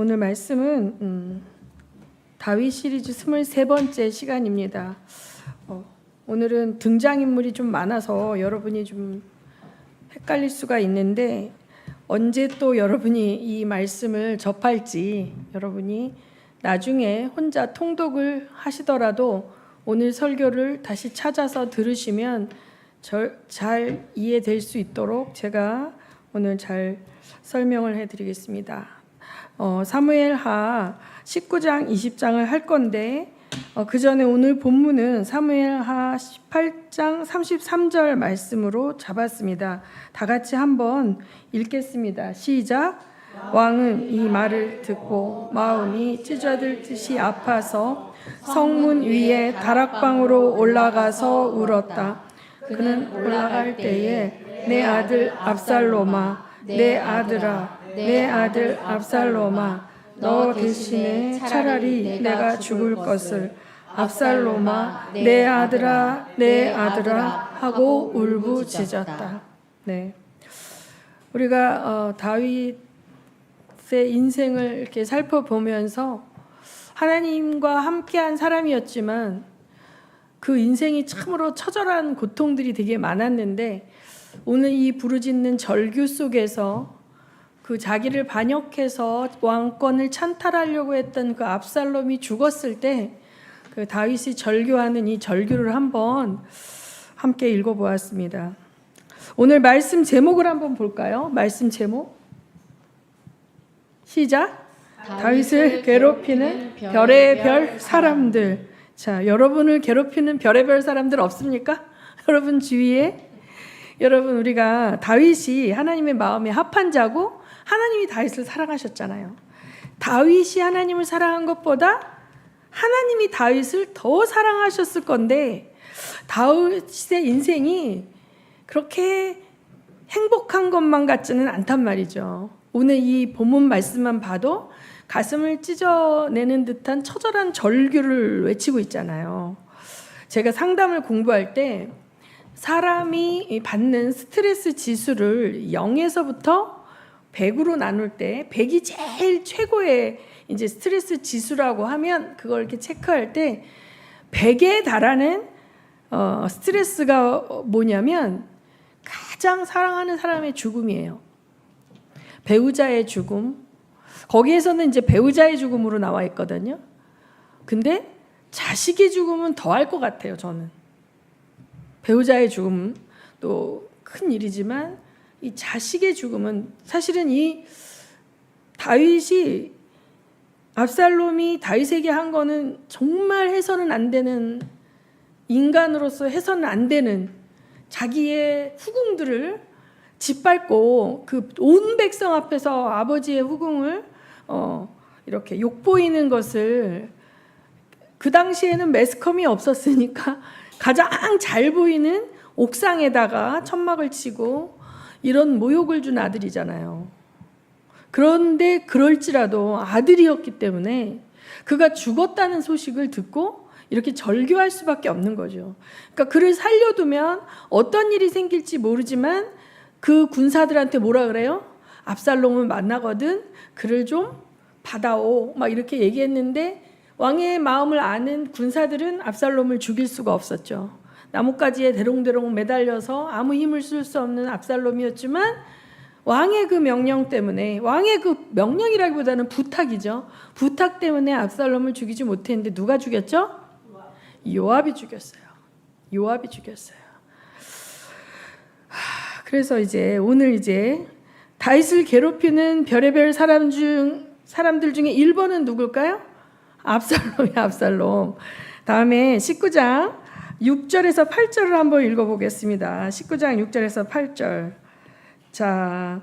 오늘 말씀은 다윗 시리즈 23번째 시간입니다. 오늘은 등장인물이 좀 많아서 여러분이 좀 헷갈릴 수가 있는데 언제 또 여러분이 이 말씀을 접할지 여러분이 나중에 혼자 통독을 하시더라도 오늘 설교를 다시 찾아서 들으시면 잘 이해될 수 있도록 제가 오늘 잘 설명을 해드리겠습니다. 사무엘하 19장 20장을 할 건데 그 전에 오늘 본문은 사무엘하 18장 33절 말씀으로 잡았습니다. 다 같이 한번 읽겠습니다. 시작. 왕은 이 말을 듣고 마음이 찢어질 듯이 아파서 성문 위에 다락방으로 올라가서 울었다. 그는 올라갈 때에 내 아들 압살롬아, 내 아들아, 내 아들 압살롬아, 너 대신에 차라리 내가 죽을 것을 압살롬아, 내 아들아, 내 아들아 하고 울부짖었다. 네, 우리가 다윗의 인생을 이렇게 살펴보면서 하나님과 함께한 사람이었지만 그 인생이 참으로 처절한 고통들이 되게 많았는데 오늘 이 부르짖는 절규 속에서 그 자기를 반역해서 왕권을 찬탈하려고 했던 그 압살롬이 죽었을 때 그 다윗이 절규하는 이 절규를 한번 함께 읽어보았습니다. 오늘 말씀 제목을 한번 볼까요? 말씀 제목 시작. 다윗을 괴롭히는 별의 별 사람들. 자, 여러분을 괴롭히는 별의 별 사람들 없습니까? 여러분 주위에 여러분 우리가 다윗이 하나님의 마음에 합한 자고 하나님이 다윗을 사랑하셨잖아요. 다윗이 하나님을 사랑한 것보다 하나님이 다윗을 더 사랑하셨을 건데 다윗의 인생이 그렇게 행복한 것만 같지는 않단 말이죠. 오늘 이 본문 말씀만 봐도 가슴을 찢어내는 듯한 처절한 절규를 외치고 있잖아요. 제가 상담을 공부할 때 사람이 받는 스트레스 지수를 0에서부터 100으로 나눌 때 100이 제일 최고의 이제 스트레스 지수라고 하면 그걸 이렇게 체크할 때 100에 달하는 스트레스가 뭐냐면 가장 사랑하는 사람의 죽음이에요. 배우자의 죽음. 거기에서는 이제 배우자의 죽음으로 나와 있거든요. 근데 자식의 죽음은 더 할 것 같아요, 저는. 배우자의 죽음은 또 큰 일이지만 이 자식의 죽음은 사실은 이 다윗이 압살롬이 다윗에게 한 거는 정말 해서는 안 되는 인간으로서 해서는 안 되는 자기의 후궁들을 짓밟고 그 온 백성 앞에서 아버지의 후궁을 이렇게 욕보이는 것을 그 당시에는 매스컴이 없었으니까 가장 잘 보이는 옥상에다가 천막을 치고 이런 모욕을 준 아들이잖아요. 그런데 그럴지라도 아들이었기 때문에 그가 죽었다는 소식을 듣고 이렇게 절규할 수밖에 없는 거죠. 그러니까 그를 살려두면 어떤 일이 생길지 모르지만 그 군사들한테 뭐라 그래요? 압살롬을 만나거든 그를 좀 받아오 막 이렇게 얘기했는데 왕의 마음을 아는 군사들은 압살롬을 죽일 수가 없었죠. 나뭇가지에 대롱대롱 매달려서 아무 힘을 쓸 수 없는 압살롬이었지만 왕의 그 명령 때문에 왕의 그 명령이라기보다는 부탁이죠. 부탁 때문에 압살롬을 죽이지 못했는데 누가 죽였죠? 요압이 죽였어요. 요압이 죽였어요. 그래서 이제 오늘 이제 다윗을 괴롭히는 별의별 사람들 중에 1번은 누굴까요? 압살롬이 압살롬. 다음에 19장 6절에서 8절을 한번 읽어보겠습니다. 19장 6절에서 8절. 자,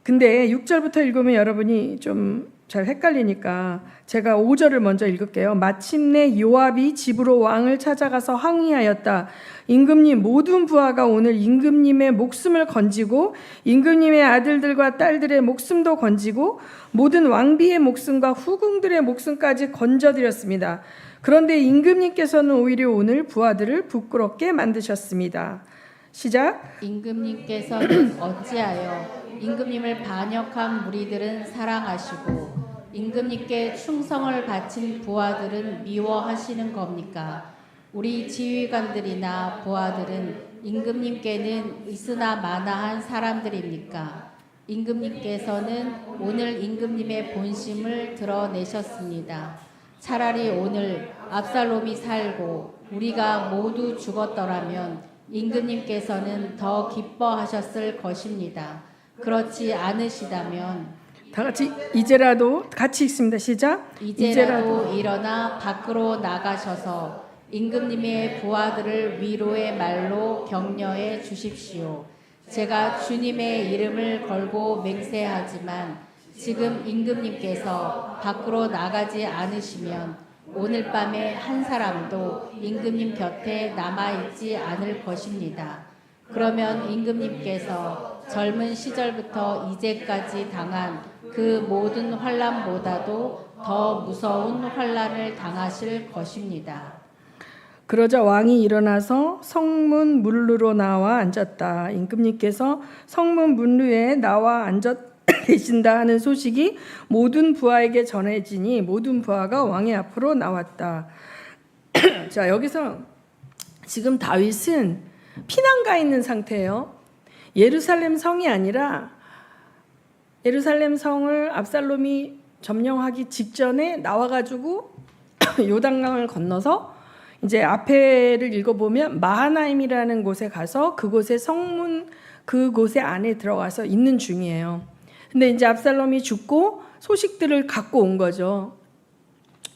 근데 6절부터 읽으면 여러분이 좀 잘 헷갈리니까 제가 5절을 먼저 읽을게요. 마침내 요압이 집으로 왕을 찾아가서 항의하였다. 임금님 모든 부하가 오늘 임금님의 목숨을 건지고 임금님의 아들들과 딸들의 목숨도 건지고 모든 왕비의 목숨과 후궁들의 목숨까지 건져드렸습니다. 그런데 임금님께서는 오히려 오늘 부하들을 부끄럽게 만드셨습니다. 시작. 임금님께서는 어찌하여 임금님을 반역한 무리들은 사랑하시고 임금님께 충성을 바친 부하들은 미워하시는 겁니까? 우리 지휘관들이나 부하들은 임금님께는 있으나 마나한 사람들입니까? 임금님께서는 오늘 임금님의 본심을 드러내셨습니다. 차라리 오늘 압살롬이 살고 우리가 모두 죽었더라면 임금님께서는 더 기뻐하셨을 것입니다. 그렇지 않으시다면 다 같이 이제라도 같이 읽습니다. 시작. 이제라도 일어나 밖으로 나가셔서 임금님의 부하들을 위로의 말로 격려해 주십시오. 제가 주님의 이름을 걸고 맹세하지만 지금 임금님께서 밖으로 나가지 않으시면 오늘 밤에 한 사람도 임금님 곁에 남아있지 않을 것입니다. 그러면 임금님께서 젊은 시절부터 이제까지 당한 그 모든 환난보다도 더 무서운 환난을 당하실 것입니다. 그러자 왕이 일어나서 성문 문루로 나와 앉았다. 임금님께서 성문 문루에 나와 앉아 계신다 하는 소식이 모든 부하에게 전해지니 모든 부하가 왕의 앞으로 나왔다. 자, 여기서 지금 다윗은 피난가 있는 상태예요. 예루살렘 성이 아니라 예루살렘 성을 압살롬이 점령하기 직전에 나와가지고 요단강을 건너서 이제 앞에를 읽어보면 마하나임이라는 곳에 가서 그곳의 성문 그곳의 안에 들어가서 있는 중이에요. 근데 이제 압살롬이 죽고 소식들을 갖고 온 거죠.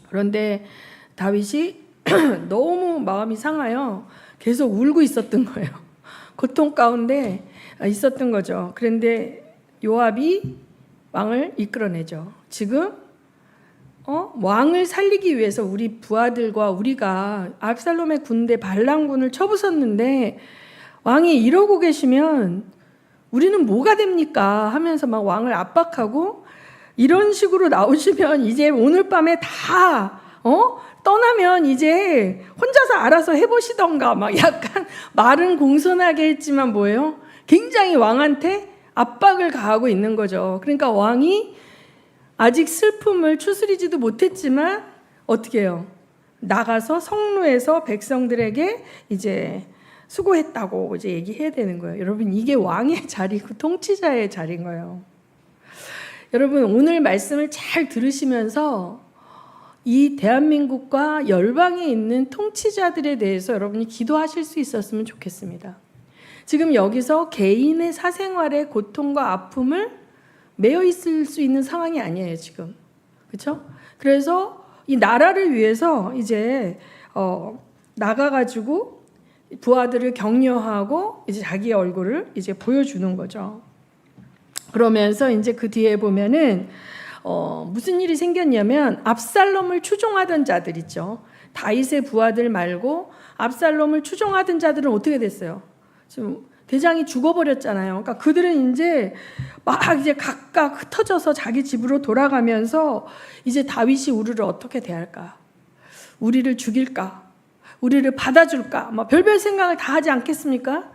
그런데 다윗이 너무 마음이 상하여 계속 울고 있었던 거예요. 고통 가운데 있었던 거죠. 그런데 요압이 왕을 이끌어내죠. 지금 왕을 살리기 위해서 우리 부하들과 우리가 압살롬의 군대 반란군을 쳐부쉈는데 왕이 이러고 계시면 우리는 뭐가 됩니까? 하면서 막 왕을 압박하고 이런 식으로 나오시면 이제 오늘 밤에 다 떠나면 이제 혼자서 알아서 해보시던가 막 약간 말은 공손하게 했지만 뭐예요? 굉장히 왕한테 압박을 가하고 있는 거죠. 그러니까 왕이 아직 슬픔을 추스리지도 못했지만 어떻게 해요? 나가서 성루에서 백성들에게 이제 수고했다고 이제 얘기해야 되는 거예요. 여러분, 이게 왕의 자리고 통치자의 자리인 거예요. 여러분, 오늘 말씀을 잘 들으시면서 이 대한민국과 열방에 있는 통치자들에 대해서 여러분이 기도하실 수 있었으면 좋겠습니다. 지금 여기서 개인의 사생활의 고통과 아픔을 매여 있을 수 있는 상황이 아니에요, 지금. 그렇죠? 그래서 이 나라를 위해서 이제 나가가지고 부하들을 격려하고 이제 자기의 얼굴을 이제 보여주는 거죠. 그러면서 이제 그 뒤에 보면은 무슨 일이 생겼냐면 압살롬을 추종하던 자들 있죠. 다윗의 부하들 말고 압살롬을 추종하던 자들은 어떻게 됐어요? 지금 대장이 죽어버렸잖아요. 그러니까 그들은 이제 막 이제 각각 흩어져서 자기 집으로 돌아가면서 이제 다윗이 우리를 어떻게 대할까? 우리를 죽일까? 우리를 받아줄까? 막 별별 생각을 다 하지 않겠습니까?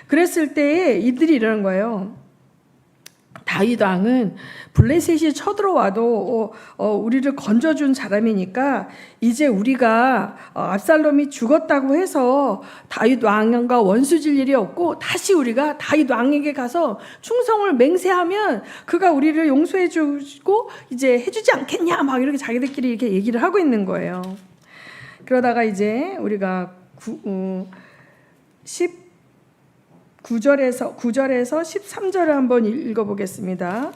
그랬을 때에 이들이 이러는 거예요. 다윗 왕은 블레셋이 쳐들어와도 우리를 건져준 사람이니까 이제 우리가 압살롬이 죽었다고 해서 다윗 왕과 원수질 일이 없고 다시 우리가 다윗 왕에게 가서 충성을 맹세하면 그가 우리를 용서해 주고 이제 해주지 않겠냐 막 이렇게 자기들끼리 이렇게 얘기를 하고 있는 거예요. 그러다가 이제 우리가 9절에서 13절을 한번 읽어보겠습니다.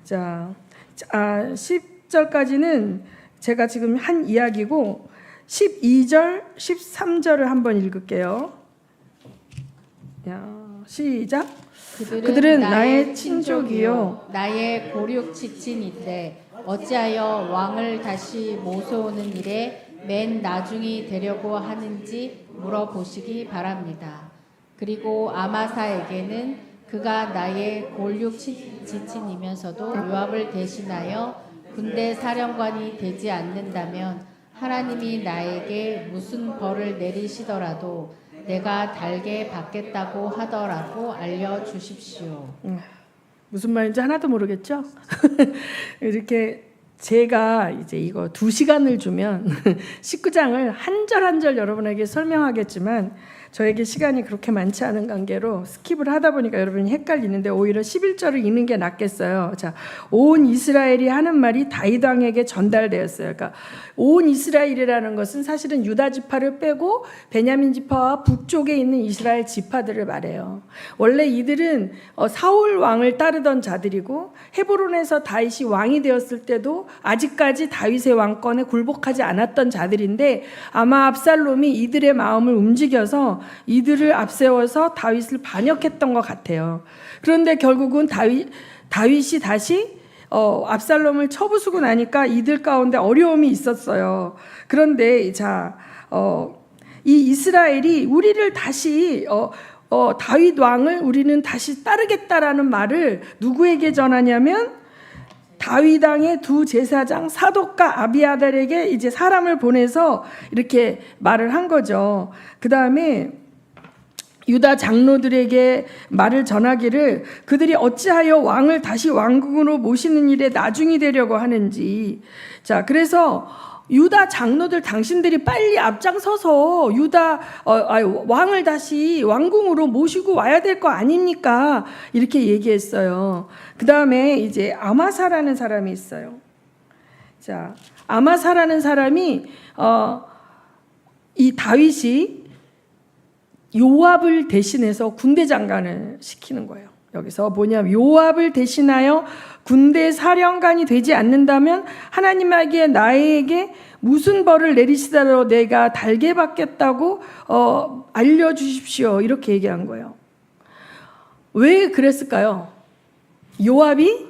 자, 10절까지는 제가 지금 한 이야기고 12절, 13절을 한번 읽을게요. 시작. 그들은 나의 친족이요 나의 고륙 지친인데 어찌하여 왕을 다시 모셔오는 일에 맨 나중이 되려고 하는지 물어보시기 바랍니다. 그리고 아마사에게는 그가 나의 골육 지친이면서도 요압을 대신하여 군대 사령관이 되지 않는다면 하나님이 나에게 무슨 벌을 내리시더라도 내가 달게 받겠다고 하더라고 알려주십시오. 무슨 말인지 하나도 모르겠죠? 이렇게 제가 이제 이거 2시간을 주면 19장을 한 절 한 절 여러분에게 설명하겠지만 저에게 시간이 그렇게 많지 않은 관계로 스킵을 하다 보니까 여러분이 헷갈리는데 오히려 11절을 읽는 게 낫겠어요. 자, 온 이스라엘이 하는 말이 다윗 왕에게 전달되었어요. 그러니까 온 이스라엘이라는 것은 사실은 유다 지파를 빼고 베냐민 지파와 북쪽에 있는 이스라엘 지파들을 말해요. 원래 이들은 사울 왕을 따르던 자들이고 헤브론에서 다윗이 왕이 되었을 때도 아직까지 다윗의 왕권에 굴복하지 않았던 자들인데 아마 압살롬이 이들의 마음을 움직여서 이들을 앞세워서 다윗을 반역했던 것 같아요. 그런데 결국은 다윗이 다시 압살롬을 쳐부수고 나니까 이들 가운데 어려움이 있었어요. 그런데 이 이스라엘이 우리를 다시 다윗 왕을 우리는 다시 따르겠다라는 말을 누구에게 전하냐면 다윗 왕의 두 제사장 사독과 아비아달에게 이제 사람을 보내서 이렇게 말을 한 거죠. 그 다음에 유다 장로들에게 말을 전하기를 그들이 어찌하여 왕을 다시 왕궁으로 모시는 일에 나중이 되려고 하는지. 자, 그래서 유다 장로들 당신들이 빨리 앞장서서 왕을 다시 왕궁으로 모시고 와야 될 거 아닙니까? 이렇게 얘기했어요. 그 다음에 이제 아마사라는 사람이 있어요. 자, 아마사라는 사람이 이 다윗이 요압을 대신해서 군대 장관을 시키는 거예요. 여기서 뭐냐면 요압을 대신하여 군대 사령관이 되지 않는다면 하나님에게 나에게 무슨 벌을 내리시더라도 내가 달게 받겠다고 알려주십시오. 이렇게 얘기한 거예요. 왜 그랬을까요? 요압이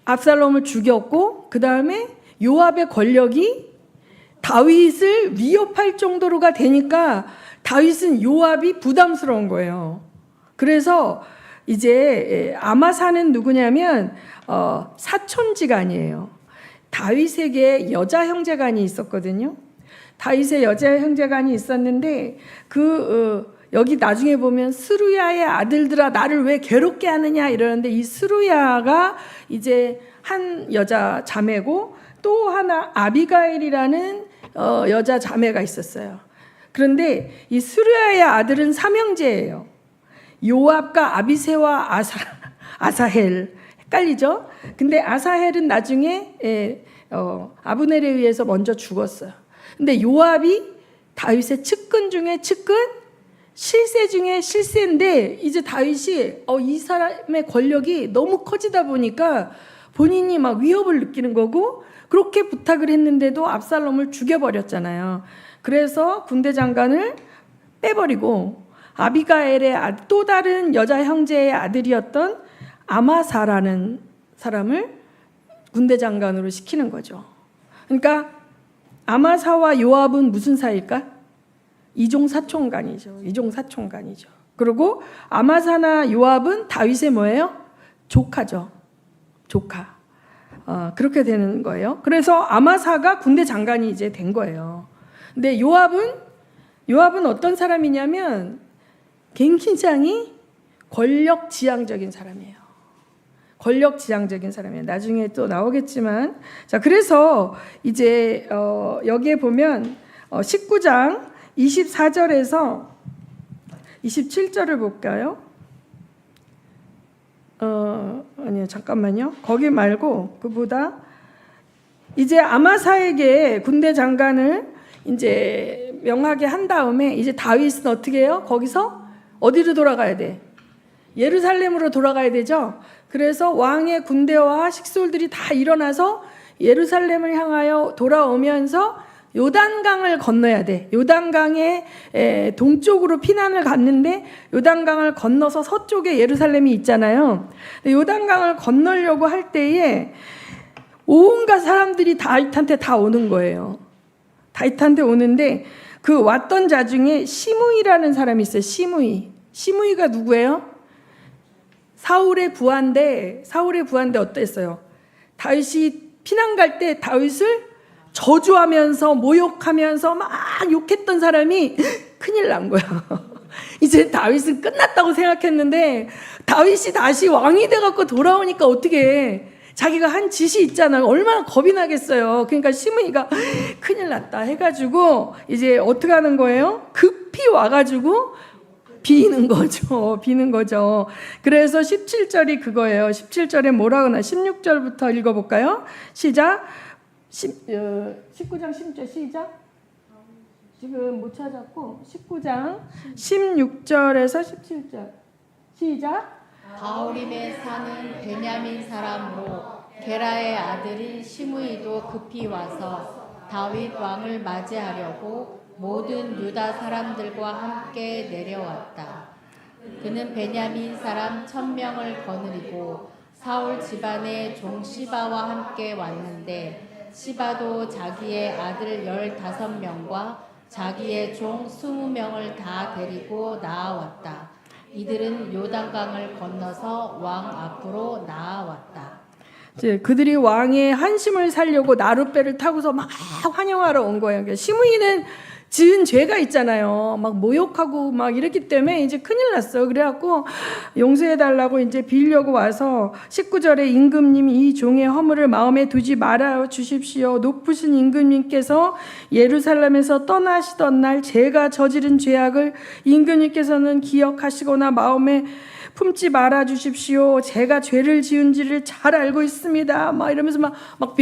압살롬을 죽였고 그 다음에 요압의 권력이 다윗을 위협할 정도로가 되니까 다윗은 요압이 부담스러운 거예요. 그래서 이제 아마사는 누구냐면 사촌지간이에요. 다윗에게 여자 형제간이 있었거든요. 다윗의 여자 형제간이 있었는데 여기 나중에 보면 스루야의 아들들아 나를 왜 괴롭게 하느냐 이러는데 이 스루야가 이제 한 여자 자매고 또 하나 아비가일이라는 여자 자매가 있었어요. 그런데 이 스루야의 아들은 삼형제예요. 요압과 아비새와 아사헬 헷갈리죠? 근데 아사헬은 나중에 아브넬에 의해서 먼저 죽었어요. 근데 요압이 다윗의 측근 중에 측근, 실세 중에 실세인데 이제 다윗이 이 사람의 권력이 너무 커지다 보니까 본인이 막 위협을 느끼는 거고 그렇게 부탁을 했는데도 압살롬을 죽여버렸잖아요. 그래서 군대 장관을 빼버리고 아비가엘의 또 다른 여자 형제의 아들이었던 아마사라는 사람을 군대 장관으로 시키는 거죠. 그러니까 아마사와 요압은 무슨 사이일까? 이종사촌간이죠. 그리고 아마사나 요압은 다윗의 뭐예요? 조카죠. 조카. 그렇게 되는 거예요. 그래서 아마사가 군대 장관이 이제 된 거예요. 근데 요압은 어떤 사람이냐면 굉장히 권력지향적인 사람이에요. 나중에 또 나오겠지만 자 그래서 이제 여기에 보면 19장 24절에서 27절을 볼까요? 아니요 잠깐만요. 거기 말고 그보다 이제 아마사에게 군대 장관을 이제 명하게 한 다음에 이제 다윗은 어떻게 해요? 거기서 어디로 돌아가야 돼? 예루살렘으로 돌아가야 되죠. 그래서 왕의 군대와 식솔들이 다 일어나서 예루살렘을 향하여 돌아오면서 요단강을 건너야 돼. 요단강의 동쪽으로 피난을 갔는데 요단강을 건너서 서쪽에 예루살렘이 있잖아요. 요단강을 건너려고 할 때에 온갖 사람들이 다윗한테 다 오는 거예요. 다윗한테 오는데 그 왔던 자 중에 시므이라는 사람이 있어요. 시므이가 누구예요? 사울의 부하인데 어땠어요? 다윗이 피난 갈 때 다윗을 저주하면서 모욕하면서 막 욕했던 사람이 큰일 난 거야. 이제 다윗은 끝났다고 생각했는데 다윗이 다시 왕이 돼갖고 돌아오니까 어떻게 해? 자기가 한 짓이 있잖아요. 얼마나 겁이 나겠어요. 그러니까 시므이가 큰일 났다 해가지고 이제 어떻게 하는 거예요? 급히 와가지고 비는 거죠. 그래서 17절이 그거예요. 17절에 뭐라고 나 16절부터 읽어볼까요? 시작. 19장 16절 시작. 지금 못 찾았고 19장 16절에서 17절 시작. 바오림에 사는 베냐민 사람으로 게라의 아들인 시므이도 급히 와서 다윗 왕을 맞이하려고 모든 유다 사람들과 함께 내려왔다. 그는 베냐민 사람 1000명을 거느리고 사울 집안의 종 시바와 함께 왔는데 시바도 자기의 아들 15명과 자기의 종 20명을 다 데리고 나아왔다. 이들은 요단강을 건너서 왕 앞으로 나아왔다. 이제 그들이 왕의 한심을 살려고 나룻배를 타고서 막 환영하러 온 거예요. 그러니까 시므이는 지은 죄가 있잖아요. 막 모욕하고 막 이랬기 때문에 이제 큰일 났어. 그래갖고 용서해달라고 이제 빌려고 와서 19절에 임금님이 이 종의 허물을 마음에 두지 말아 주십시오. 높으신 임금님께서 예루살렘에서 떠나시던 날 제가 저지른 죄악을 임금님께서는 기억하시거나 마음에 품지 말아 주십시오. 제가 죄를 지은지를 잘 알고 있습니다. 막 이러면서 막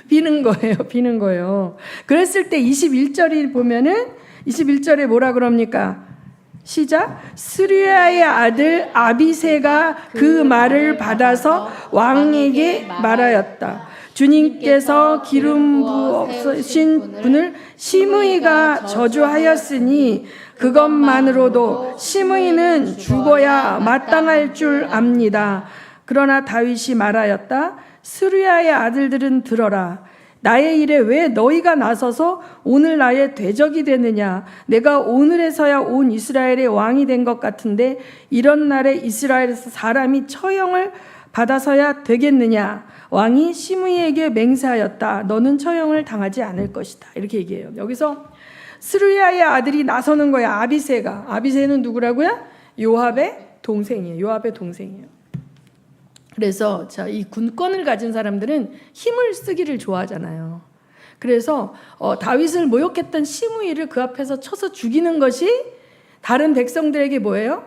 비는 거예요. 그랬을 때 21절이 보면은 21절에 뭐라 그럽니까? 시작. 스루야의 아들 아비새가 그 말을 받아서 왕에게 말하였다. 주님께서 기름 부으신 분을 시므이가 저주하였으니 그것만으로도 시므이는 죽어야 마땅할 줄 압니다. 그러나 다윗이 말하였다. 스루야의 아들들은 들어라. 나의 일에 왜 너희가 나서서 오늘 나의 대적이 되느냐? 내가 오늘에서야 온 이스라엘의 왕이 된 것 같은데 이런 날에 이스라엘에서 사람이 처형을 받아서야 되겠느냐? 왕이 시므이에게 맹세하였다. 너는 처형을 당하지 않을 것이다. 이렇게 얘기해요. 여기서 스루야의 아들이 나서는 거야. 아비새는 누구라고요? 요압의 동생이에요. 그래서 이 군권을 가진 사람들은 힘을 쓰기를 좋아하잖아요. 그래서 다윗을 모욕했던 시므이를 그 앞에서 쳐서 죽이는 것이 다른 백성들에게 뭐예요?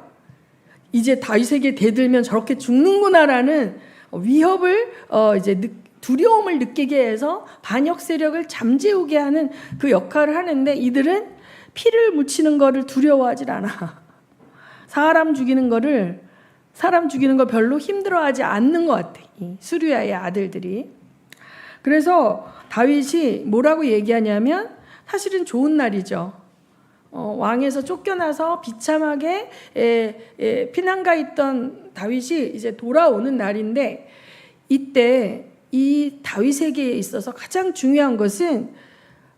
이제 다윗에게 대들면 저렇게 죽는구나라는 위협을 이제 두려움을 느끼게 해서 반역 세력을 잠재우게 하는 그 역할을 하는데 이들은 피를 묻히는 거를 두려워하질 않아. 사람 죽이는 걸 별로 힘들어하지 않는 것 같아. 이 스루야의 아들들이. 그래서 다윗이 뭐라고 얘기하냐면 사실은 좋은 날이죠. 왕에서 쫓겨나서 비참하게 피난가 있던 다윗이 이제 돌아오는 날인데 이때 이 다윗에게 있어서 가장 중요한 것은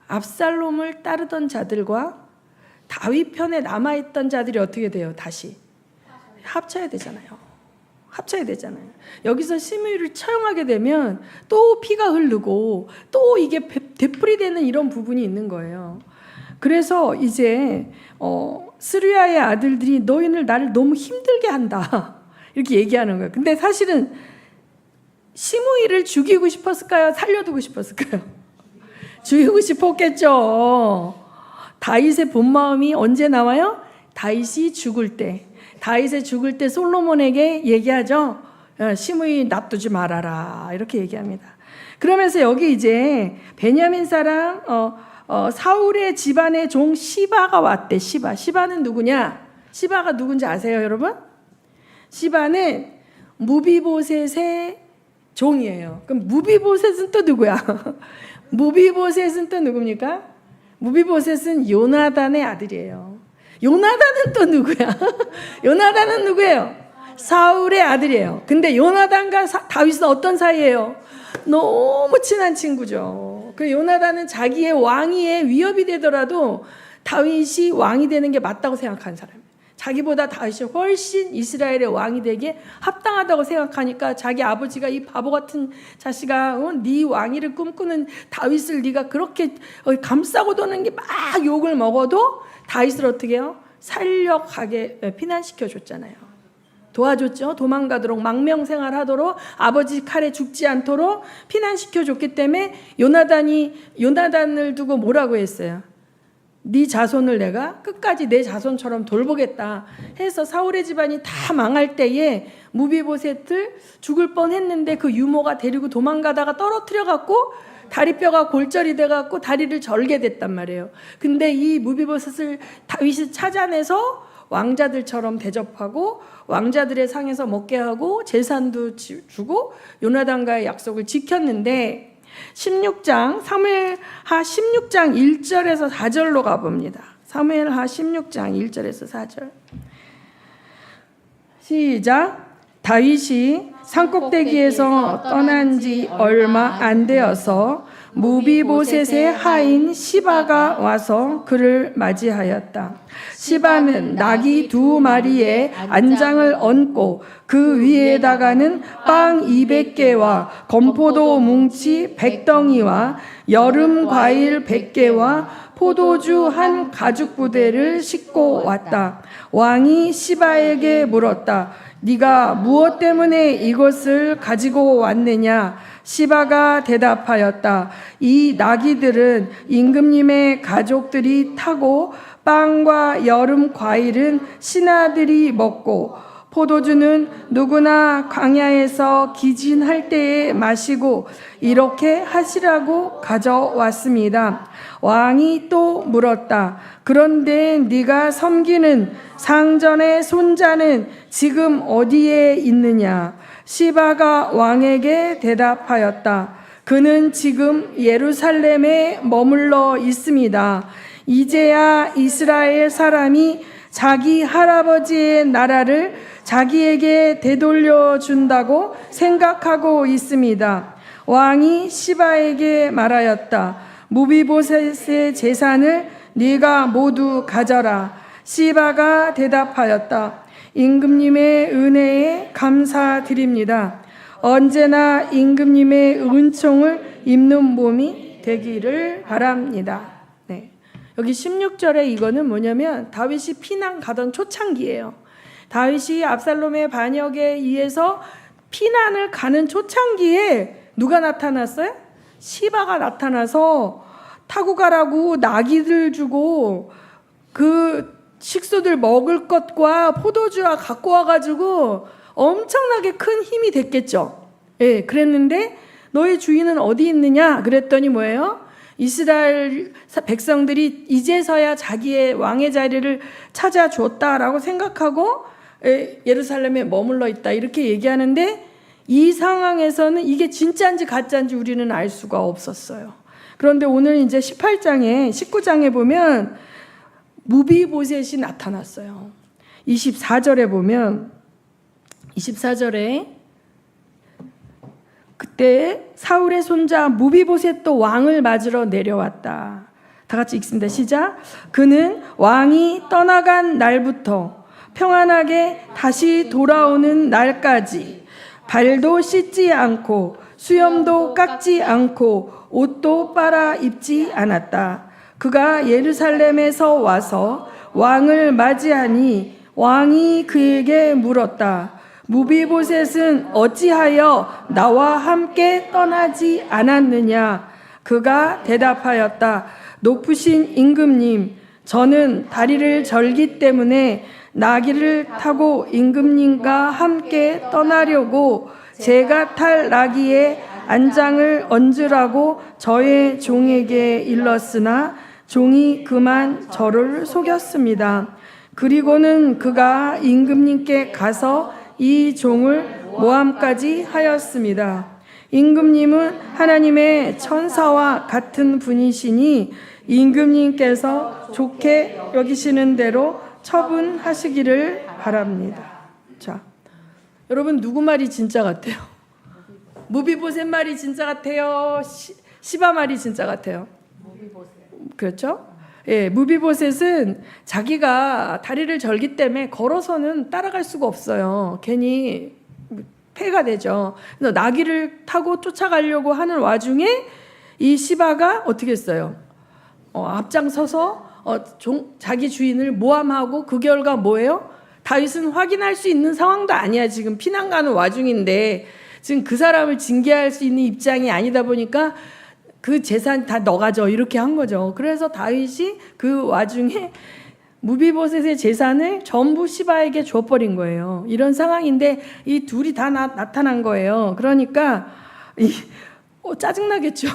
압살롬을 따르던 자들과 다윗 편에 남아있던 자들이 어떻게 돼요? 다시 합쳐야 되잖아요. 여기서 시므이를 처형하게 되면 또 피가 흐르고 또 이게 되풀이되는 이런 부분이 있는 거예요. 그래서 이제 스루야의 아들들이 너희는 나를 너무 힘들게 한다 이렇게 얘기하는 거예요. 근데 사실은 시므이를 죽이고 싶었을까요? 살려두고 싶었을까요? 죽이고 싶었겠죠. 다윗의 본 마음이 언제 나와요? 다윗이 죽을 때 솔로몬에게 얘기하죠. 시므이 놔두지 말아라 이렇게 얘기합니다. 그러면서 여기 이제 베냐민 사람 사울의 집안의 종 시바가 왔대. 시바는 누구냐? 시바가 누군지 아세요, 여러분? 시바는 무비보셋의 종이에요. 그럼 무비보셋은 또 누구야? 무비보셋은 또 누굽니까? 무비보셋은 요나단의 아들이에요. 요나단은 또 누구야? 요나단은 누구예요? 사울의 아들이에요. 근데 요나단과 다윗은 어떤 사이예요? 너무 친한 친구죠. 그 요나단은 자기의 왕위에 위협이 되더라도 다윗이 왕이 되는 게 맞다고 생각하는 사람이에요. 자기보다 다윗이 훨씬 이스라엘의 왕이 되기에 합당하다고 생각하니까 자기 아버지가 이 바보 같은 자식아, 네 왕위를 꿈꾸는 다윗을 네가 그렇게 감싸고 도는 게 막 욕을 먹어도 다윗을 어떻게 해요? 살려가게 피난시켜 줬잖아요. 도와줬죠. 도망가도록 망명생활하도록 아버지 칼에 죽지 않도록 피난시켜줬기 때문에 요나단을 두고 뭐라고 했어요? 네 자손을 내가 끝까지 내 자손처럼 돌보겠다 해서 사울의 집안이 다 망할 때에 무비보셋을 죽을 뻔했는데 그 유모가 데리고 도망가다가 떨어뜨려 갖고 다리뼈가 골절이 돼 갖고 다리를 절게 됐단 말이에요. 근데 이 무비보셋을 다윗이 찾아내서 왕자들처럼 대접하고 왕자들의 상에서 먹게 하고 재산도 주고 요나단과의 약속을 지켰는데 16장 사무엘하 16장 1절에서 4절로 가봅니다. 사무엘하 16장 1절에서 4절 시작. 다윗이 산꼭대기에서 떠난 지 얼마 안 되어서 무비보셋의 하인 시바가 와서 그를 맞이하였다. 시바는 나귀 2마리에 안장을 얹고 그 위에다가는 빵 200개와 건포도 뭉치 100덩이와 여름 과일 100개와 포도주 한 가죽 부대를 싣고 왔다. 왕이 시바에게 물었다. 네가 무엇 때문에 이것을 가지고 왔느냐? 시바가 대답하였다. 이 나귀들은 임금님의 가족들이 타고 빵과 여름 과일은 신하들이 먹고 포도주는 누구나 광야에서 기진할 때에 마시고 이렇게 하시라고 가져왔습니다. 왕이 또 물었다. 그런데 네가 섬기는 상전의 손자는 지금 어디에 있느냐? 시바가 왕에게 대답하였다. 그는 지금 예루살렘에 머물러 있습니다. 이제야 이스라엘 사람이 자기 할아버지의 나라를 자기에게 되돌려 준다고 생각하고 있습니다. 왕이 시바에게 말하였다. 무비보셋의 재산을 네가 모두 가져라. 시바가 대답하였다. 임금님의 은혜에 감사드립니다. 언제나 임금님의 은총을 입는 몸이 되기를 바랍니다. 네. 여기 16절에 이거는 뭐냐면 다윗이 피난 가던 초창기예요. 다윗이 압살롬의 반역에 의해서 피난을 가는 초창기에 누가 나타났어요? 시바가 나타나서 타고 가라고 나귀들 주고 그 식소들 먹을 것과 포도주와 갖고 와가지고 엄청나게 큰 힘이 됐겠죠. 예, 그랬는데 너의 주인은 어디 있느냐? 그랬더니 뭐예요? 이스라엘 백성들이 이제서야 자기의 왕의 자리를 찾아줬다라고 생각하고 예루살렘에 머물러 있다 이렇게 얘기하는데 이 상황에서는 이게 진짜인지 가짜인지 우리는 알 수가 없었어요. 그런데 오늘 이제 19장에 보면 무비보셋이 나타났어요. 24절에 보면 24절에 그때 사울의 손자 무비보셋도 왕을 맞으러 내려왔다. 다 같이 읽습니다. 시작. 그는 왕이 떠나간 날부터 평안하게 다시 돌아오는 날까지 발도 씻지 않고 수염도 깎지 않고 옷도 빨아 입지 않았다. 그가 예루살렘에서 와서 왕을 맞이하니 왕이 그에게 물었다. 무비보셋은 어찌하여 나와 함께 떠나지 않았느냐? 그가 대답하였다. 높으신 임금님, 저는 다리를 절기 때문에 나귀를 타고 임금님과 함께 떠나려고 제가 탈 나귀에 안장을 얹으라고 저의 종에게 일렀으나 종이 그만 저를 속였습니다. 그리고는 그가 임금님께 가서 이 종을 모함까지 하였습니다. 임금님은 하나님의 천사와 같은 분이시니 임금님께서 좋게 여기시는 대로 처분하시기를 바랍니다. 자, 여러분 누구 말이 진짜 같아요? 무비보셋 말이 진짜 같아요? 시바 말이 진짜 같아요? 그렇죠? 예, 무비보셋은 자기가 다리를 절기 때문에 걸어서는 따라갈 수가 없어요. 괜히 폐가 되죠. 그래서 나귀를 타고 쫓아가려고 하는 와중에 이 시바가 어떻게 했어요? 앞장서서 자기 주인을 모함하고 그 결과 뭐예요? 다윗은 확인할 수 있는 상황도 아니야. 지금 피난 가는 와중인데 지금 그 사람을 징계할 수 있는 입장이 아니다 보니까 그 재산 다 너가 줘 이렇게 한 거죠. 그래서 다윗이 그 와중에 무비보셋의 재산을 전부 시바에게 줘버린 거예요. 이런 상황인데 이 둘이 다 나타난 거예요. 그러니까 짜증나겠죠.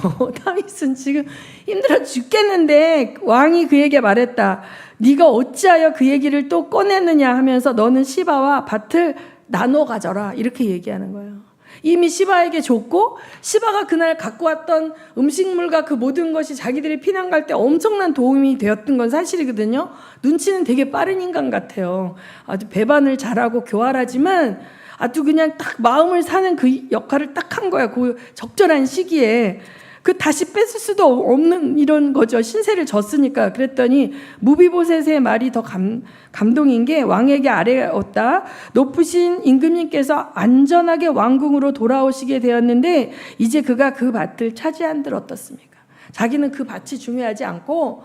다윗은 지금 힘들어 죽겠는데 왕이 그에게 말했다. 네가 어찌하여 그 얘기를 또 꺼냈느냐 하면서 너는 시바와 밭을 나눠 가져라 이렇게 얘기하는 거예요. 이미 시바에게 줬고 시바가 그날 갖고 왔던 음식물과 그 모든 것이 자기들이 피난 갈 때 엄청난 도움이 되었던 건 사실이거든요. 눈치는 되게 빠른 인간 같아요. 아주 배반을 잘하고 교활하지만 아주 그냥 딱 마음을 사는 그 역할을 딱 한 거야. 그 적절한 시기에. 그 다시 뺏을 수도 없는 이런 거죠. 신세를 졌으니까. 그랬더니 무비보셋의 말이 더 감동인 게 왕에게 아뢰었다. 높으신 임금님께서 안전하게 왕궁으로 돌아오시게 되었는데 이제 그가 그 밭을 차지한들 어떻습니까? 자기는 그 밭이 중요하지 않고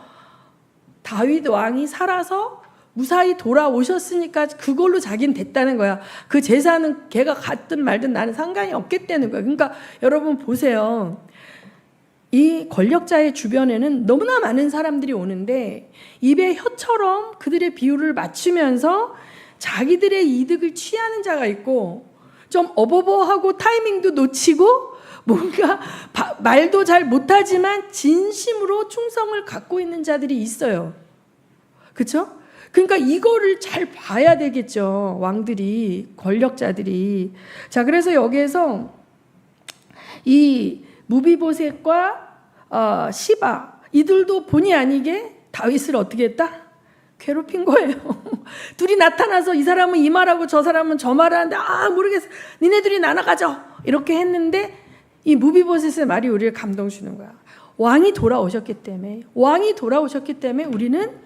다윗 왕이 살아서 무사히 돌아오셨으니까 그걸로 자기는 됐다는 거야. 그 재산은 걔가 갔든 말든 나는 상관이 없겠다는 거야. 그러니까 여러분 보세요. 이 권력자의 주변에는 너무나 많은 사람들이 오는데 입에 혀처럼 그들의 비율을 맞추면서 자기들의 이득을 취하는 자가 있고 좀 어버버하고 타이밍도 놓치고 뭔가 말도 잘 못하지만 진심으로 충성을 갖고 있는 자들이 있어요. 그렇죠? 그러니까 이거를 잘 봐야 되겠죠. 왕들이, 권력자들이. 자, 그래서 여기에서 이 무비보셋과 시바 이들도 본의 아니게 다윗을 어떻게 했다? 괴롭힌 거예요. 둘이 나타나서 이 사람은 이 말하고 저 사람은 저 말하는데 모르겠어. 니네들이 나눠가져. 이렇게 했는데 이 무비보셋의 말이 우리를 감동 주는 거야. 왕이 돌아오셨기 때문에 우리는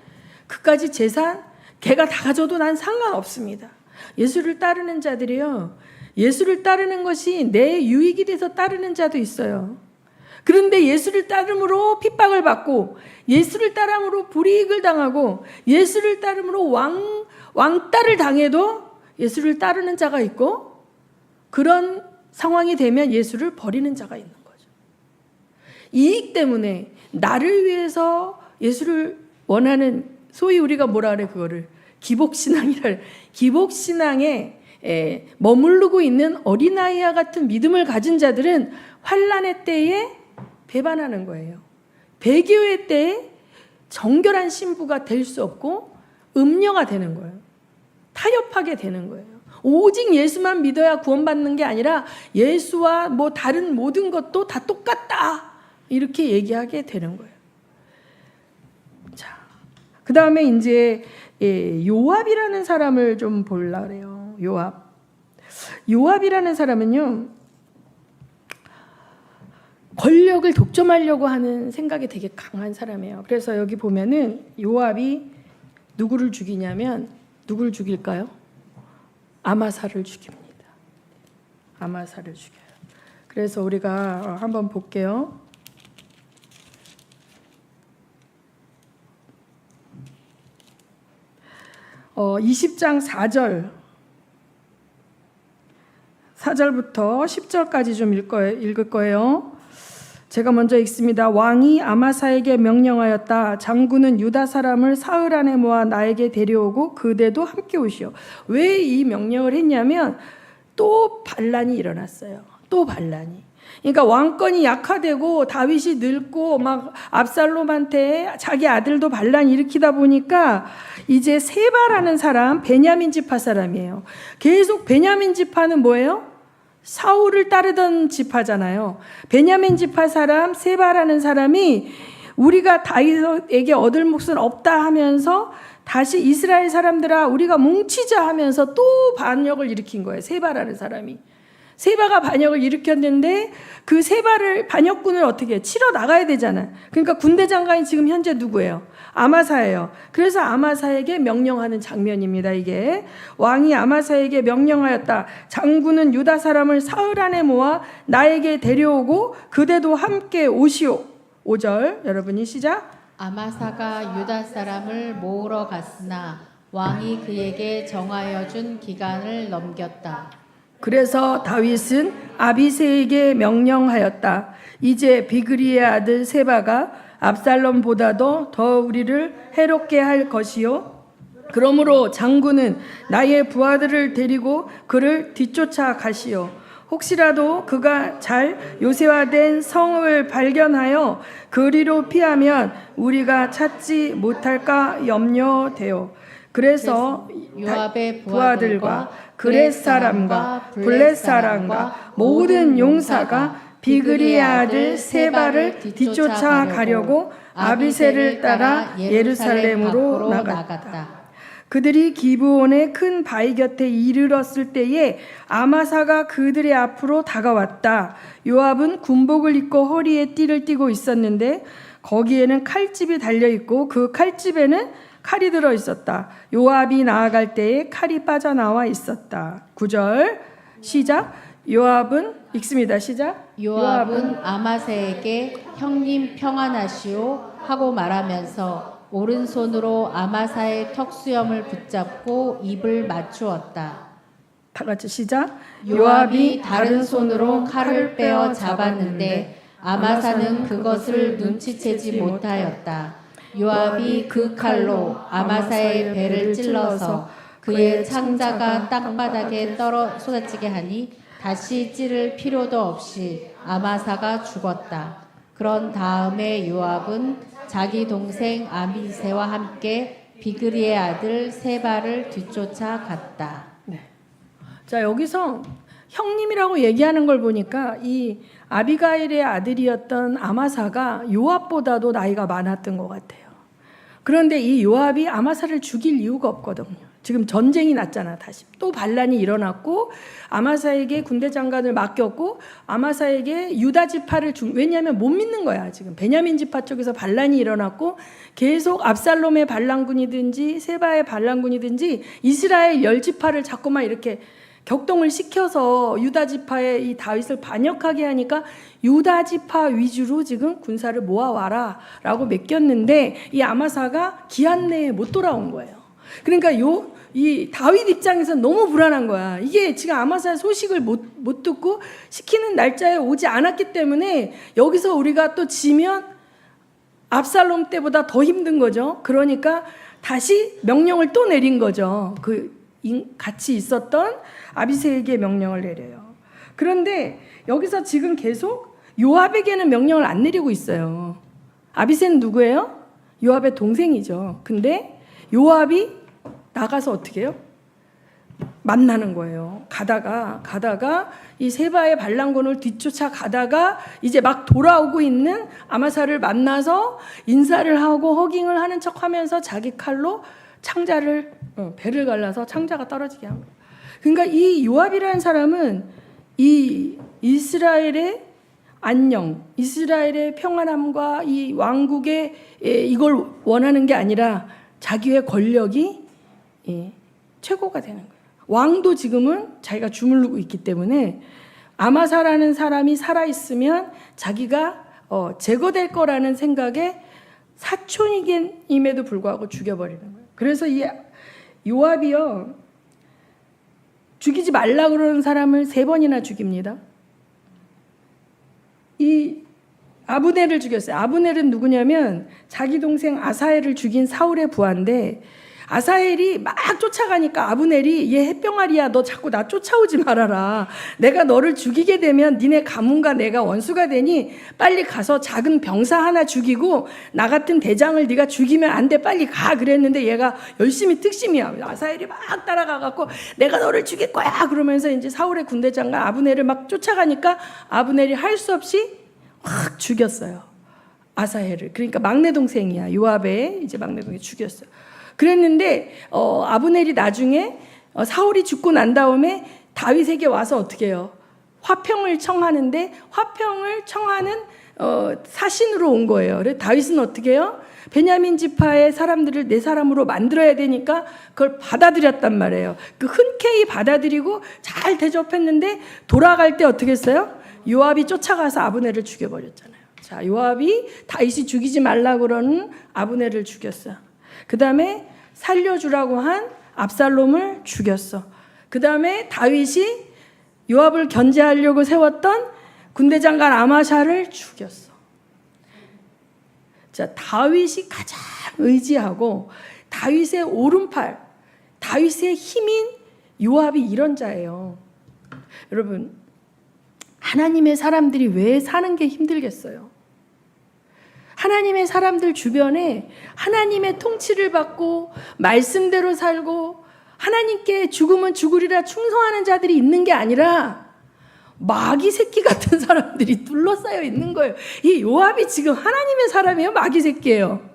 그까지 재산 걔가 다 가져도 난 상관없습니다. 예수를 따르는 자들이요. 예수를 따르는 것이 내 유익이 돼서 따르는 자도 있어요. 그런데 예수를 따름으로 핍박을 받고 예수를 따름으로 불이익을 당하고 예수를 따름으로 왕따를 당해도 예수를 따르는 자가 있고 그런 상황이 되면 예수를 버리는 자가 있는 거죠. 이익 때문에 나를 위해서 예수를 원하는 소위 우리가 뭐라 그래 그거를 기복신앙이라 기복신앙에 머무르고 있는 어린아이와 같은 믿음을 가진 자들은 환난의 때에 배반하는 거예요. 배교의 때에 정결한 신부가 될 수 없고 음녀가 되는 거예요. 타협하게 되는 거예요. 오직 예수만 믿어야 구원받는 게 아니라 예수와 뭐 다른 모든 것도 다 똑같다 이렇게 얘기하게 되는 거예요. 자, 그 다음에 이제 요압이라는 사람을 좀 보려고 그래요. 요압이라는 사람은요, 권력을 독점하려고 하는 생각이 되게 강한 사람이에요. 그래서 여기 보면은 요압이 누구를 죽이냐면 누구를 죽일까요? 아마사를 죽입니다. 아마사를 죽여요. 그래서 우리가 한번 볼게요. 어, 20장 4절부터 10절까지 좀 읽을 거예요. 제가 먼저 읽습니다. 왕이 아마사에게 명령하였다. 장군은 유다 사람을 사흘 안에 모아 나에게 데려오고 그대도 함께 오시오. 왜 이 명령을 했냐면 또 반란이 일어났어요. 또 반란이. 그러니까 왕권이 약화되고 다윗이 늙고 막 압살롬한테 자기 아들도 반란 일으키다 보니까 이제 세바라는 사람 베냐민 지파 사람이에요. 계속 베냐민 지파는 뭐예요? 사울을 따르던 지파잖아요. 베냐민 지파 사람 세바라는 사람이 우리가 다윗에게 얻을 몫은 없다 하면서 다시 이스라엘 사람들아 우리가 뭉치자 하면서 또 반역을 일으킨 거예요. 세바라는 사람이. 세바가 반역을 일으켰는데 그 세바를 반역군을 어떻게 치러 나가야 되잖아. 그러니까 군대 장관이 지금 현재 누구예요? 아마사예요. 그래서 아마사에게 명령하는 장면입니다. 이게 왕이 아마사에게 명령하였다. 장군은 유다 사람을 사흘 안에 모아 나에게 데려오고 그대도 함께 오시오. 5절 여러분이 시작. 아마사가 유다 사람을 모으러 갔으나 왕이 그에게 정하여 준 기간을 넘겼다. 그래서 다윗은 아비새에게 명령하였다. 이제 비그리의 아들 세바가 압살롬보다도 더 우리를 해롭게 할 것이요. 그러므로 장군은 나의 부하들을 데리고 그를 뒤쫓아 가시오. 혹시라도 그가 잘 요새화된 성을 발견하여 그리로 피하면 우리가 찾지 못할까 염려되어. 그래서 요압의 부하들과 그렛 사람과 블렛 사람과 모든 용사가 비그리의 아들 세바를 뒤쫓아 가려고 아비새를 따라 예루살렘으로 나갔다. 그들이 기브온의 큰 바위 곁에 이르렀을 때에 아마사가 그들의 앞으로 다가왔다. 요압은 군복을 입고 허리에 띠를 띠고 있었는데 거기에는 칼집이 달려 있고 그 칼집에는 칼이 들어 있었다. 요압이 나아갈 때에 칼이 빠져나와 있었다. 9절 시작. 요압은 읽습니다. 시작. 요압은 아마사에게 형님 평안하시오 하고 말하면서 오른손으로 아마사의 턱수염을 붙잡고 입을 맞추었다. 다 같이 시작. 요압이 다른 손으로 칼을 빼어 잡았는데 아마사는 그것을 눈치채지 못하였다. 요압이 그 칼로 아마사의 배를 찔러서 그의 창자가 땅바닥에 쏟아지게 하니 다시 찌를 필요도 없이 아마사가 죽었다. 그런 다음에 요압은 자기 동생 아비새와 함께 비그리의 아들 세바를 뒤쫓아 갔다. 네. 자, 여기서 형님이라고 얘기하는 걸 보니까 이 아비가일의 아들이었던 아마사가 요압보다도 나이가 많았던 것 같아요. 그런데 이 요압이 아마사를 죽일 이유가 없거든요. 지금 전쟁이 났잖아. 다시 또 반란이 일어났고 아마사에게 군대 장관을 맡겼고 아마사에게 유다 지파를 왜냐하면 못 믿는 거야. 지금 베냐민 지파 쪽에서 반란이 일어났고 계속 압살롬의 반란군이든지 세바의 반란군이든지 이스라엘 10지파를 자꾸만 이렇게 격동을 시켜서 유다 지파의 이 다윗을 반역하게 하니까 유다 지파 위주로 지금 군사를 모아와라 라고 맡겼는데 이 아마사가 기한 내에 못 돌아온 거예요. 그러니까 이 다윗 입장에서 너무 불안한 거야. 이게 지금 아마사의 소식을 못 듣고 시키는 날짜에 오지 않았기 때문에 여기서 우리가 또 지면 압살롬 때보다 더 힘든 거죠. 그러니까 다시 명령을 또 내린 거죠. 같이 있었던 아비새에게 명령을 내려요. 그런데 여기서 지금 계속 요압에게는 명령을 안 내리고 있어요. 아비새는 누구예요? 요압의 동생이죠. 근데 요압이 나가서 어떻게 해요? 만나는 거예요. 가다가 이 세바의 반란군을 뒤쫓아 가다가 이제 막 돌아오고 있는 아마사를 만나서 인사를 하고 허깅을 하는 척하면서 자기 칼로 창자를 배를 갈라서 창자가 떨어지게 한 거예요. 그러니까 이 요압이라는 사람은 이 이스라엘의 안녕, 이스라엘의 평안함과 이 왕국의 이걸 원하는 게 아니라 자기의 권력이 최고가 되는 거예요. 왕도 지금은 자기가 주무르고 있기 때문에 아마사라는 사람이 살아있으면 자기가 제거될 거라는 생각에 사촌임에도 불구하고 죽여버리는 거예요. 그래서 이 요압이요, 죽이지 말라 그러는 사람을 3번이나 죽입니다. 이 아브넬을 죽였어요. 아브넬은 누구냐면 자기 동생 아사헬을 죽인 사울의 부하인데 아사헬이 막 쫓아가니까 아브넬이 얘 햇병아리야 너 자꾸 나 쫓아오지 말아라. 내가 너를 죽이게 되면 니네 가문과 내가 원수가 되니 빨리 가서 작은 병사 하나 죽이고 나 같은 대장을 네가 죽이면 안 돼. 빨리 가. 그랬는데 얘가 열심히 특심이야. 아사헬이 막 따라가갖고 내가 너를 죽일 거야. 그러면서 이제 사울의 군대 장관 아브넬을 막 쫓아가니까 아브넬이 할 수 없이 확 죽였어요. 아사헬을. 그러니까 막내 동생이야. 요압의 이제 막내 동생이 죽였어요. 그랬는데 아브넬이 나중에 사울이 죽고 난 다음에 다윗에게 와서 어떻게 해요? 화평을 청하는데 화평을 청하는 사신으로 온 거예요. 그래서 다윗은 어떻게 해요? 베냐민 지파의 사람들을 내 사람으로 만들어야 되니까 그걸 받아들였단 말이에요. 그 흔쾌히 받아들이고 잘 대접했는데 돌아갈 때 어떻게 했어요? 요압이 쫓아가서 아브넬을 죽여버렸잖아요. 자, 요압이 다윗이 죽이지 말라 그러는 아브넬을 죽였어요. 그 다음에 살려주라고 한 압살롬을 죽였어. 그 다음에 다윗이 요압을 견제하려고 세웠던 군대 장관 아마샤를 죽였어. 자, 다윗이 가장 의지하고 다윗의 오른팔, 다윗의 힘인 요압이 이런 자예요. 여러분, 하나님의 사람들이 왜 사는 게 힘들겠어요? 하나님의 사람들 주변에 하나님의 통치를 받고 말씀대로 살고 하나님께 죽으면 죽으리라 충성하는 자들이 있는 게 아니라 마귀 새끼 같은 사람들이 둘러싸여 있는 거예요. 이 요압이 지금 하나님의 사람이에요? 마귀 새끼예요?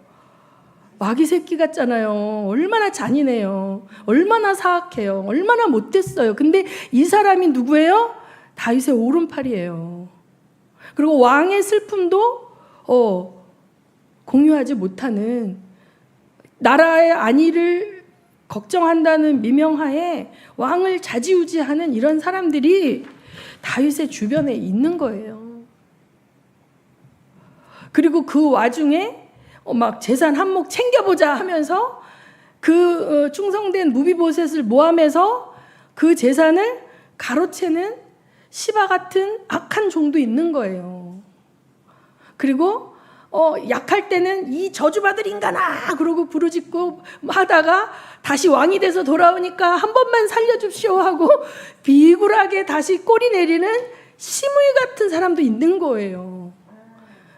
마귀 새끼 같잖아요. 얼마나 잔인해요. 얼마나 사악해요. 얼마나 못됐어요. 근데 이 사람이 누구예요? 다윗의 오른팔이에요. 그리고 왕의 슬픔도 공유하지 못하는, 나라의 안위를 걱정한다는 미명하에 왕을 좌지우지하는 이런 사람들이 다윗의 주변에 있는 거예요. 그리고 그 와중에 막 재산 한몫 챙겨보자 하면서 그 충성된 무비보셋을 모함해서 그 재산을 가로채는 시바 같은 악한 종도 있는 거예요. 그리고 약할 때는 이 저주받을 인간아 그러고 부르짖고 하다가 다시 왕이 돼서 돌아오니까 한 번만 살려줍시오 하고 비굴하게 다시 꼬리 내리는 시므이 같은 사람도 있는 거예요.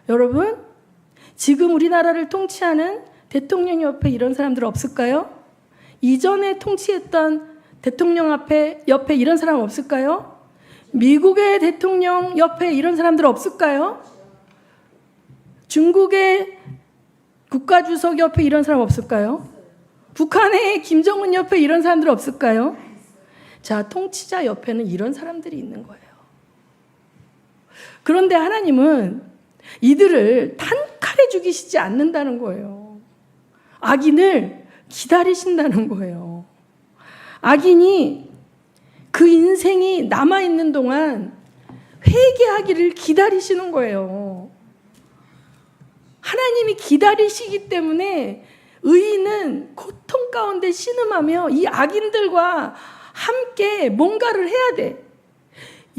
여러분, 지금 우리나라를 통치하는 대통령 옆에 이런 사람들 없을까요? 이전에 통치했던 대통령 옆에 이런 사람 없을까요? 미국의 대통령 옆에 이런 사람들 없을까요? 중국의 국가주석 옆에 이런 사람 없을까요? 북한의 김정은 옆에 이런 사람들 없을까요? 자, 통치자 옆에는 이런 사람들이 있는 거예요. 그런데 하나님은 이들을 단칼에 죽이시지 않는다는 거예요. 악인을 기다리신다는 거예요. 악인이 그 인생이 남아있는 동안 회개하기를 기다리시는 거예요. 하나님이 기다리시기 때문에 의인은 고통 가운데 신음하며 이 악인들과 함께 뭔가를 해야 돼.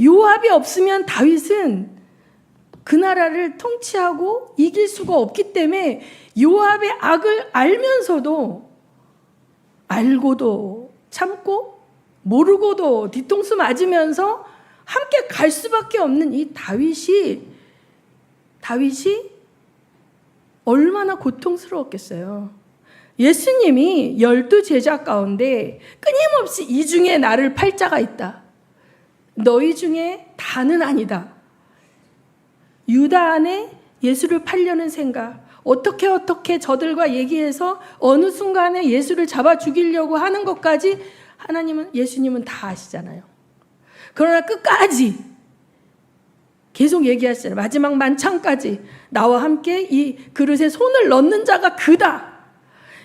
요압이 없으면 다윗은 그 나라를 통치하고 이길 수가 없기 때문에 요압의 악을 알면서도 알고도 참고 모르고도 뒤통수 맞으면서 함께 갈 수밖에 없는 이 다윗이 얼마나 고통스러웠겠어요. 예수님이 12제자 가운데 끊임없이 이 중에 나를 팔 자가 있다. 너희 중에 다는 아니다. 유다 안에 예수를 팔려는 생각, 어떻게 저들과 얘기해서 어느 순간에 예수를 잡아 죽이려고 하는 것까지 예수님은 다 아시잖아요. 그러나 끝까지 계속 얘기하시잖아요. 마지막 만찬까지 나와 함께 이 그릇에 손을 넣는 자가 그다.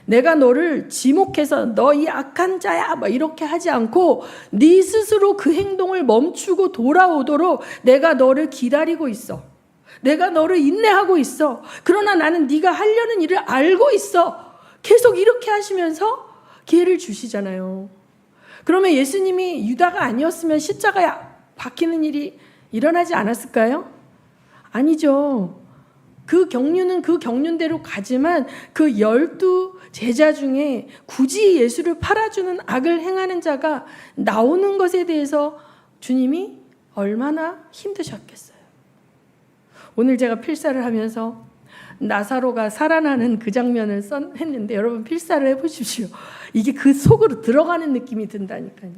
내가 너를 지목해서 너 이 악한 자야 막 이렇게 하지 않고 네 스스로 그 행동을 멈추고 돌아오도록 내가 너를 기다리고 있어. 내가 너를 인내하고 있어. 그러나 나는 네가 하려는 일을 알고 있어. 계속 이렇게 하시면서 기회를 주시잖아요. 그러면 예수님이 유다가 아니었으면 십자가에 박히는 일이 일어나지 않았을까요? 아니죠. 그 경륜은 그 경륜대로 가지만 그 12제자 중에 굳이 예수를 팔아주는 악을 행하는 자가 나오는 것에 대해서 주님이 얼마나 힘드셨겠어요. 오늘 제가 필사를 하면서 나사로가 살아나는 그 장면을 했는데 여러분 필사를 해보십시오. 이게 그 속으로 들어가는 느낌이 든다니까요.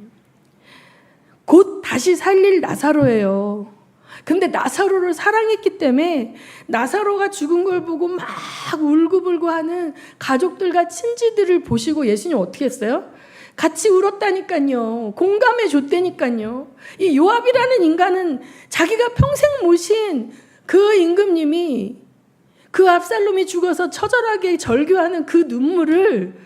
곧 다시 살릴 나사로예요. 근데 나사로를 사랑했기 때문에 나사로가 죽은 걸 보고 막 울고불고 하는 가족들과 친지들을 보시고 예수님 어떻게 했어요? 같이 울었다니까요. 공감해 줬다니까요. 이 요압이라는 인간은 자기가 평생 모신 그 임금님이 그 압살롬이 죽어서 처절하게 절규하는 그 눈물을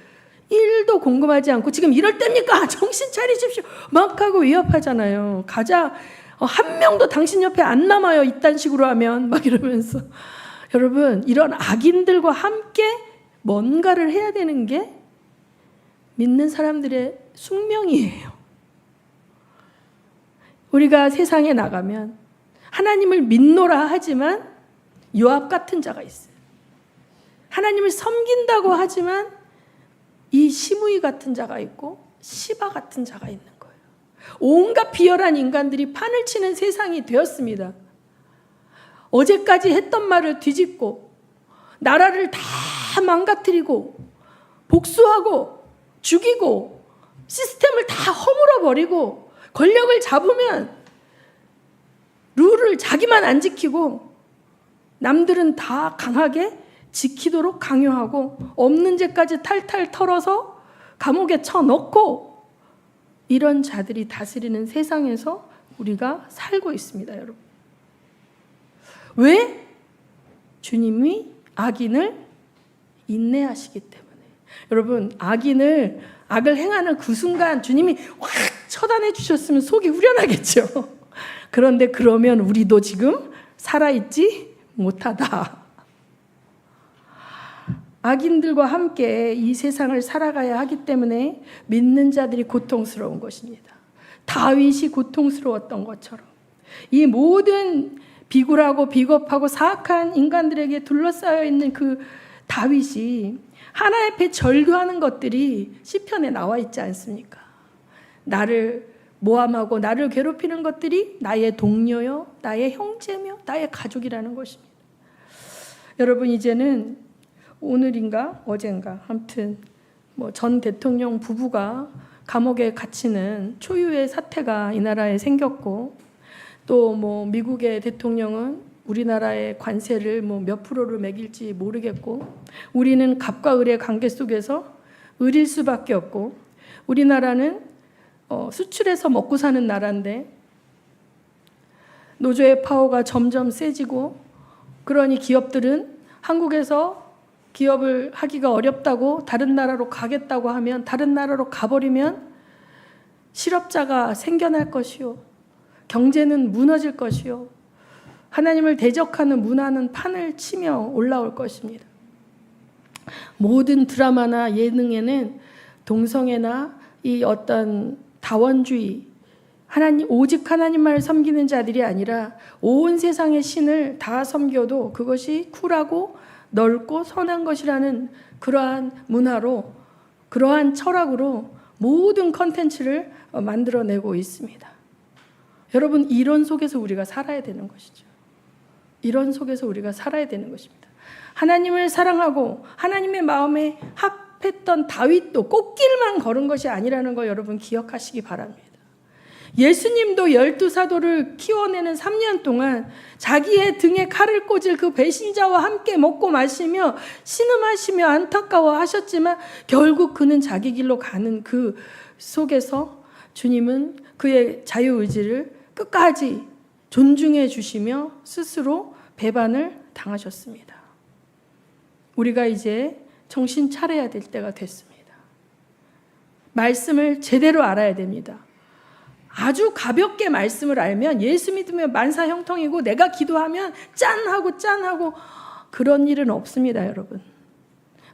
1도 공감하지 않고 지금 이럴 때입니까? 정신 차리십시오. 막 하고 위협하잖아요. 가자. 한 명도 당신 옆에 안 남아요. 이딴 식으로 하면 막 이러면서. 여러분, 이런 악인들과 함께 뭔가를 해야 되는 게 믿는 사람들의 숙명이에요. 우리가 세상에 나가면 하나님을 믿노라 하지만 요압 같은 자가 있어요. 하나님을 섬긴다고 하지만 이 시므이 같은 자가 있고 시바 같은 자가 있는 거예요. 온갖 비열한 인간들이 판을 치는 세상이 되었습니다. 어제까지 했던 말을 뒤집고 나라를 다 망가뜨리고 복수하고 죽이고 시스템을 다 허물어버리고 권력을 잡으면 룰을 자기만 안 지키고 남들은 다 강하게 지키도록 강요하고 없는 죄까지 탈탈 털어서 감옥에 쳐넣고 이런 자들이 다스리는 세상에서 우리가 살고 있습니다, 여러분. 왜? 주님이 악인을 인내하시기 때문에. 여러분, 악을 행하는 그 순간 주님이 확 처단해 주셨으면 속이 후련하겠죠. 그런데 그러면 우리도 지금 살아있지 못하다. 악인들과 함께 이 세상을 살아가야 하기 때문에 믿는 자들이 고통스러운 것입니다. 다윗이 고통스러웠던 것처럼 이 모든 비굴하고 비겁하고 사악한 인간들에게 둘러싸여 있는 그 다윗이 하나님 앞에 절규하는 것들이 시편에 나와 있지 않습니까? 나를 모함하고 나를 괴롭히는 것들이 나의 동료요, 나의 형제며 나의 가족이라는 것입니다. 여러분, 이제는 오늘인가 어젠가 아무튼 전 대통령 부부가 감옥에 갇히는 초유의 사태가 이 나라에 생겼고, 또 미국의 대통령은 우리나라의 관세를 몇 프로를 매길지 모르겠고, 우리는 갑과 을의 관계 속에서 을일 수밖에 없고, 우리나라는 수출해서 먹고 사는 나라인데 노조의 파워가 점점 세지고, 그러니 기업들은 한국에서 기업을 하기가 어렵다고 다른 나라로 가겠다고 하면, 다른 나라로 가버리면 실업자가 생겨날 것이요, 경제는 무너질 것이요, 하나님을 대적하는 문화는 판을 치며 올라올 것입니다. 모든 드라마나 예능에는 동성애나 이 어떤 다원주의, 오직 하나님만을 섬기는 자들이 아니라 온 세상의 신을 다 섬겨도 그것이 쿨하고 넓고 선한 것이라는 그러한 문화로, 그러한 철학으로 모든 컨텐츠를 만들어내고 있습니다. 여러분, 이런 속에서 우리가 살아야 되는 것이죠. 이런 속에서 우리가 살아야 되는 것입니다. 하나님을 사랑하고 하나님의 마음에 합했던 다윗도 꽃길만 걸은 것이 아니라는 걸 여러분 기억하시기 바랍니다. 예수님도 12사도를 키워내는 3년 동안 자기의 등에 칼을 꽂을 그 배신자와 함께 먹고 마시며 신음하시며 안타까워하셨지만 결국 그는 자기 길로 가는 그 속에서 주님은 그의 자유의지를 끝까지 존중해 주시며 스스로 배반을 당하셨습니다. 우리가 이제 정신 차려야 될 때가 됐습니다. 말씀을 제대로 알아야 됩니다. 아주 가볍게 말씀을 알면 예수 믿으면 만사형통이고 내가 기도하면 짠하고 그런 일은 없습니다, 여러분.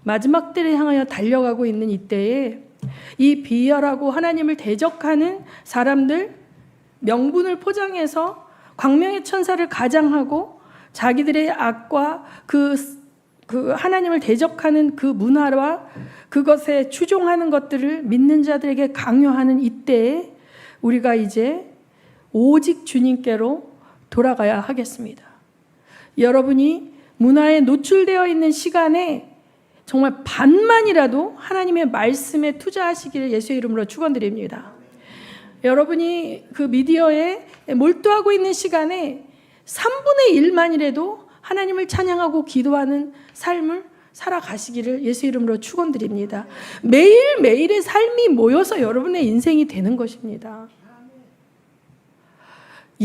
마지막 때를 향하여 달려가고 있는 이때에 이 비열하고 하나님을 대적하는 사람들, 명분을 포장해서 광명의 천사를 가장하고 자기들의 악과 그 하나님을 대적하는 그 문화와 그것에 추종하는 것들을 믿는 자들에게 강요하는 이때에 우리가 이제 오직 주님께로 돌아가야 하겠습니다. 여러분이 문화에 노출되어 있는 시간에 정말 반만이라도 하나님의 말씀에 투자하시기를 예수의 이름으로 축원드립니다. 여러분이 그 미디어에 몰두하고 있는 시간에 3분의 1만이라도 하나님을 찬양하고 기도하는 삶을 살아가시기를 예수 이름으로 축원드립니다. 매일매일의 삶이 모여서 여러분의 인생이 되는 것입니다.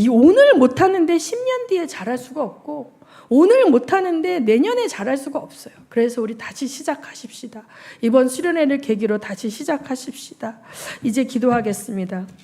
오늘 못하는데 10년 뒤에 잘할 수가 없고, 오늘 못하는데 내년에 잘할 수가 없어요. 그래서 우리 다시 시작하십시다. 이번 수련회를 계기로 다시 시작하십시다. 이제 기도하겠습니다.